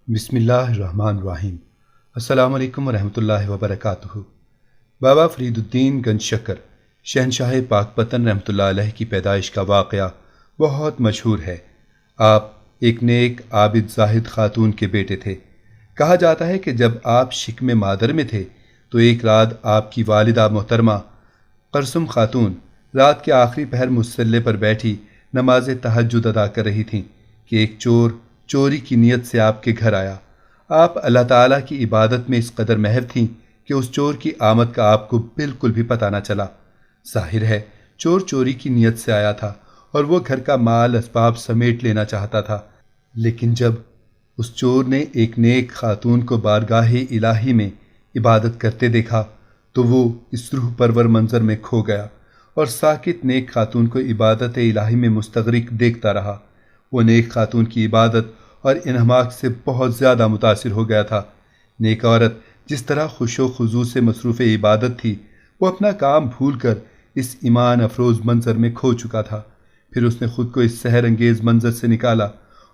بسم اللہ الرحمن الرحیم۔ السلام علیکم ورحمۃ اللہ وبرکاتہ۔ بابا فرید الدین گنج شکر شہنشاہ پاک پتن رحمۃ اللہ علیہ کی پیدائش کا واقعہ بہت مشہور ہے۔ آپ ایک نیک عابد زاہد خاتون کے بیٹے تھے۔ کہا جاتا ہے کہ جب آپ شکم مادر میں تھے تو ایک رات آپ کی والدہ محترمہ قرسم خاتون رات کے آخری پہر مصلے پر بیٹھی نماز تہجد ادا کر رہی تھیں کہ ایک چور چوری کی نیت سے آپ کے گھر آیا۔ آپ اللہ تعالیٰ کی عبادت میں اس قدر محو تھیں کہ اس چور کی آمد کا آپ کو بالکل بھی پتہ نہ چلا۔ ظاہر ہے چور چوری کی نیت سے آیا تھا اور وہ گھر کا مال اسباب سمیٹ لینا چاہتا تھا، لیکن جب اس چور نے ایک نیک خاتون کو بارگاہ الہی میں عبادت کرتے دیکھا تو وہ اس روح پرور منظر میں کھو گیا اور ساکت نیک خاتون کو عبادت الہی میں مستغرق دیکھتا رہا۔ وہ نیک خاتون کی عبادت اور انہماک سے بہت زیادہ متاثر ہو گیا تھا۔ نیک عورت جس طرح خوش و خضوع سے مصروف عبادت تھی، وہ اپنا کام بھول کر اس ایمان افروز منظر میں کھو چکا تھا۔ پھر اس نے خود کو اس سحر انگیز منظر سے نکالا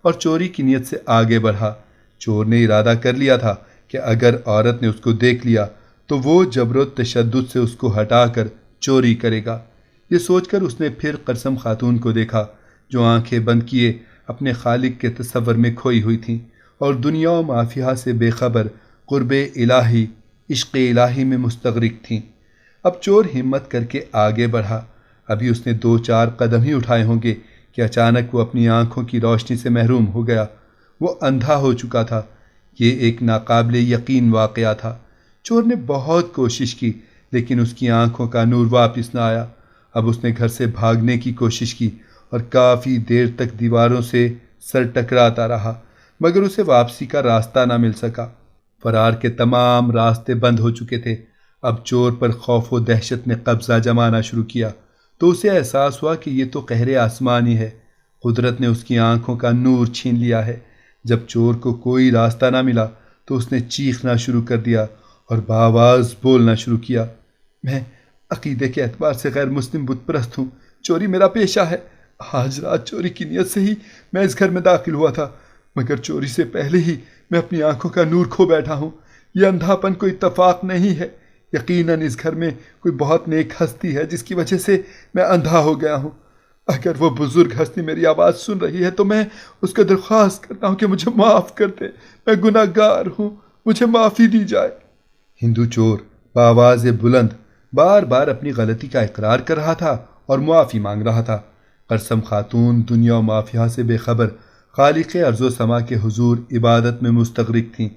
اور چوری کی نیت سے آگے بڑھا۔ چور نے ارادہ کر لیا تھا کہ اگر عورت نے اس کو دیکھ لیا تو وہ جبر و تشدد سے اس کو ہٹا کر چوری کرے گا۔ یہ سوچ کر اس نے پھر قرسم خاتون کو دیکھا جو آنکھیں بند کیے اپنے خالق کے تصور میں کھوئی ہوئی تھیں اور دنیا و مافیہ سے بے خبر قرب الہی عشق الہی میں مستغرق تھیں۔ اب چور ہمت کر کے آگے بڑھا۔ ابھی اس نے 2-4 قدم ہی اٹھائے ہوں گے کہ اچانک وہ اپنی آنکھوں کی روشنی سے محروم ہو گیا۔ وہ اندھا ہو چکا تھا۔ یہ ایک ناقابل یقین واقعہ تھا۔ چور نے بہت کوشش کی لیکن اس کی آنکھوں کا نور واپس نہ آیا۔ اب اس نے گھر سے بھاگنے کی کوشش کی اور کافی دیر تک دیواروں سے سر ٹکراتا رہا مگر اسے واپسی کا راستہ نہ مل سکا۔ فرار کے تمام راستے بند ہو چکے تھے۔ اب چور پر خوف و دہشت نے قبضہ جمانا شروع کیا تو اسے احساس ہوا کہ یہ تو قہر آسمانی ہے، قدرت نے اس کی آنکھوں کا نور چھین لیا ہے۔ جب چور کو کوئی راستہ نہ ملا تو اس نے چیخنا شروع کر دیا اور بآواز بولنا شروع کیا، میں عقیدے کے اعتبار سے غیر مسلم بت پرست ہوں، چوری میرا پیشہ ہے۔ آج رات چوری کی نیت سے ہی میں اس گھر میں داخل ہوا تھا مگر چوری سے پہلے ہی میں اپنی آنکھوں کا نور کھو بیٹھا ہوں۔ یہ اندھاپن کوئی اتفاق نہیں ہے، یقیناً اس گھر میں کوئی بہت نیک ہستی ہے جس کی وجہ سے میں اندھا ہو گیا ہوں۔ اگر وہ بزرگ ہستی میری آواز سن رہی ہے تو میں اس کو درخواست کرتا ہوں کہ مجھے معاف کر دے، میں گناہ گار ہوں، مجھے معافی دی جائے۔ ہندو چور بآواز بلند بار بار اپنی غلطی کا اقرار کر رہا تھا اور معافی مانگ رہا تھا۔ قرسم خاتون دنیا و مافیہ سے بے خبر خالق ارض و سما کے حضور عبادت میں مستغرق تھیں۔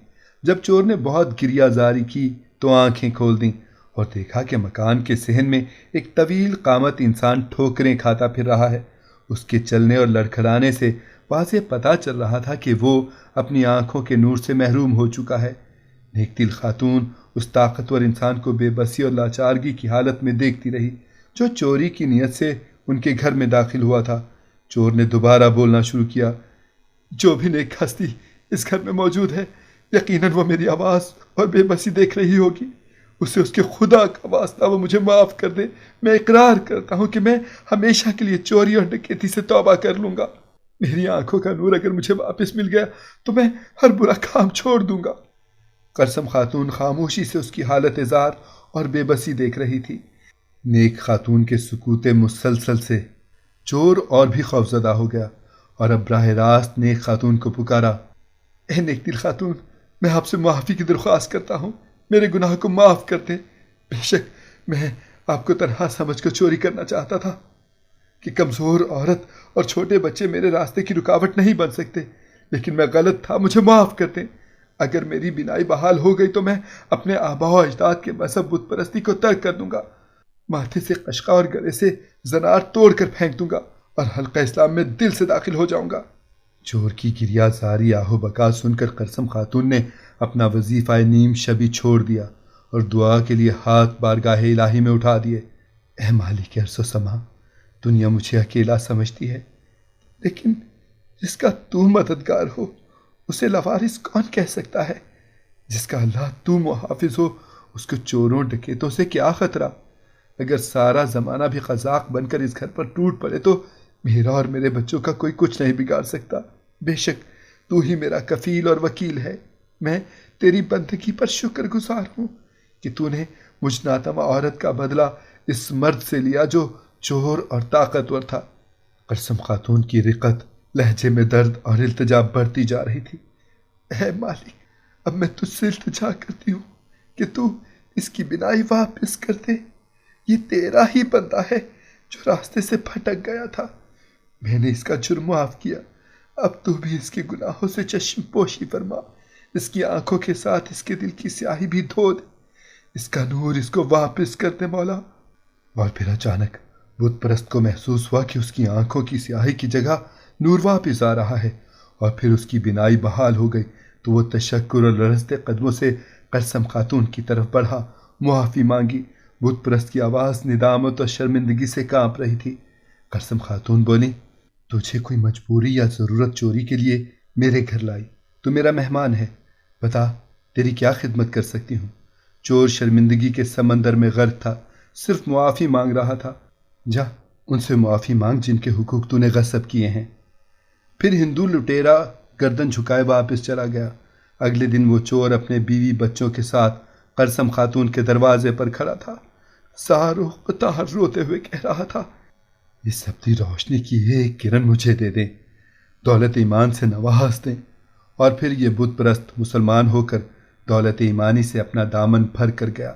جب چور نے بہت گریہ زاری کی تو آنکھیں کھول دیں اور دیکھا کہ مکان کے صحن میں ایک طویل قامت انسان ٹھوکریں کھاتا پھر رہا ہے۔ اس کے چلنے اور لڑکھڑانے سے واضح پتہ چل رہا تھا کہ وہ اپنی آنکھوں کے نور سے محروم ہو چکا ہے۔ نیک دل خاتون اس طاقتور انسان کو بے بسی اور لاچارگی کی حالت میں دیکھتی رہی جو چوری کی نیت سے ان کے گھر میں داخل ہوا تھا۔ چور نے دوبارہ بولنا شروع کیا، جو بھی نیک ہستی اس گھر میں موجود ہے یقیناً وہ میری آواز اور بے بسی دیکھ رہی ہوگی، اسے اس کے خدا کا واسطہ وہ مجھے معاف کر دے۔ میں اقرار کرتا ہوں کہ میں ہمیشہ کے لیے چوری اور ڈکیتی سے توبہ کر لوں گا۔ میری آنکھوں کا نور اگر مجھے واپس مل گیا تو میں ہر برا کام چھوڑ دوں گا۔ قرسم خاتون خاموشی سے اس کی حالت زار اور بے بسی دیکھ رہی تھی۔ نیک خاتون کے سکوت مسلسل سے چور اور بھی خوفزدہ ہو گیا اور اب براہ راست نیک خاتون کو پکارا، اے نیک دل خاتون، میں آپ سے معافی کی درخواست کرتا ہوں، میرے گناہ کو معاف کر دیں۔ بے شک میں آپ کو تنہا سمجھ کر چوری کرنا چاہتا تھا کہ کمزور عورت اور چھوٹے بچے میرے راستے کی رکاوٹ نہیں بن سکتے، لیکن میں غلط تھا، مجھے معاف کر دیں۔ اگر میری بینائی بحال ہو گئی تو میں اپنے آباء و اجداد کے مذہب بت پرستی کو ترک کر دوں گا، ماتھے سے قشقہ اور گلے سے زنار توڑ کر پھینک دوں گا اور حلقہ اسلام میں دل سے داخل ہو جاؤں گا۔ چور کی گریہ زاری آہ و بکا سن کر قرسم خاتون نے اپنا وظیفہ نیم شبی چھوڑ دیا اور دعا کے لیے ہاتھ بارگاہ الہی میں اٹھا دیے۔ اے مالک ارض و سما، دنیا مجھے اکیلا سمجھتی ہے لیکن جس کا تو مددگار ہو اسے لوارث کون کہہ سکتا ہے؟ جس کا اللہ تو محافظ ہو اس کو چوروں ڈکیتوں سے کیا خطرہ؟ اگر سارا زمانہ بھی قزاق بن کر اس گھر پر ٹوٹ پڑے تو میرا اور میرے بچوں کا کوئی کچھ نہیں بگاڑ سکتا۔ بے شک تو ہی میرا کفیل اور وکیل ہے۔ میں تیری بندگی پر شکر گزار ہوں کہ تو نے مجھ ناتما عورت کا بدلہ اس مرد سے لیا جو چور اور طاقتور تھا۔ قسم خاتون کی رقت لہجے میں درد اور التجا بڑھتی جا رہی تھی۔ اے مالک، اب میں تجھ سے التجا کرتی ہوں کہ تو اس کی بینائی واپس کر دے۔ یہ تیرا ہی بندہ ہے جو راستے سے بھٹک گیا تھا۔ میں نے اس کا جرم معاف کیا، اب تو بھی اس کے گناہوں سے چشم پوشی فرما۔ اس کی آنکھوں کے ساتھ اس کے دل کی سیاہی بھی دھو دے۔ اس کا نور اس کو واپس کر دے مولا۔ اور پھر اچانک بت پرست کو محسوس ہوا کہ اس کی آنکھوں کی سیاہی کی جگہ نور واپس آ رہا ہے، اور پھر اس کی بینائی بحال ہو گئی تو وہ تشکر اور لرزتے قدموں سے قسم خاتون کی طرف بڑھا، معافی مانگی۔ بت پرست کی آواز ندامت اور شرمندگی سے کانپ رہی تھی۔ قسم خاتون بولی، تجھے کوئی مجبوری یا ضرورت چوری کے لیے میرے گھر لائی؟ تو میرا مہمان ہے، بتا تیری کیا خدمت کر سکتی ہوں؟ چور شرمندگی کے سمندر میں غرق تھا، صرف معافی مانگ رہا تھا۔ جا ان سے معافی مانگ جن کے حقوق تو نے غصب کیے ہیں۔ پھر ہندو لٹیرا گردن جھکائے واپس چلا گیا۔ اگلے دن وہ چور اپنے بیوی بچوں کے ساتھ قسم خاتون کے دروازے پر کھڑا تھا، سارو قطار روتے ہوئے کہہ رہا تھا، اس سبزی روشنی کی ایک کرن مجھے دے دیں، دولت ایمان سے نواز دیں۔ اور پھر یہ بت پرست مسلمان ہو کر دولت ایمانی سے اپنا دامن بھر کر گیا۔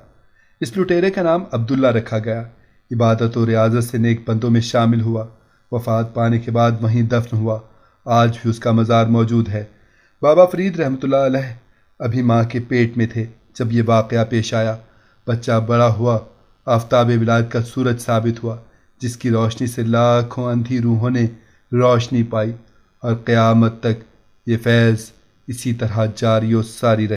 اس لٹیرے کا نام عبداللہ رکھا گیا۔ عبادت و ریاضت سے نیک بندوں میں شامل ہوا، وفات پانے کے بعد وہیں دفن ہوا۔ آج بھی اس کا مزار موجود ہے۔ بابا فرید رحمۃ اللہ علیہ ابھی ماں کے پیٹ میں تھے جب یہ واقعہ پیش آیا۔ بچہ بڑا ہوا، آفتاب ولادت کا سورج ثابت ہوا، جس کی روشنی سے لاکھوں اندھی روحوں نے روشنی پائی، اور قیامت تک یہ فیض اسی طرح جاری و ساری رہے۔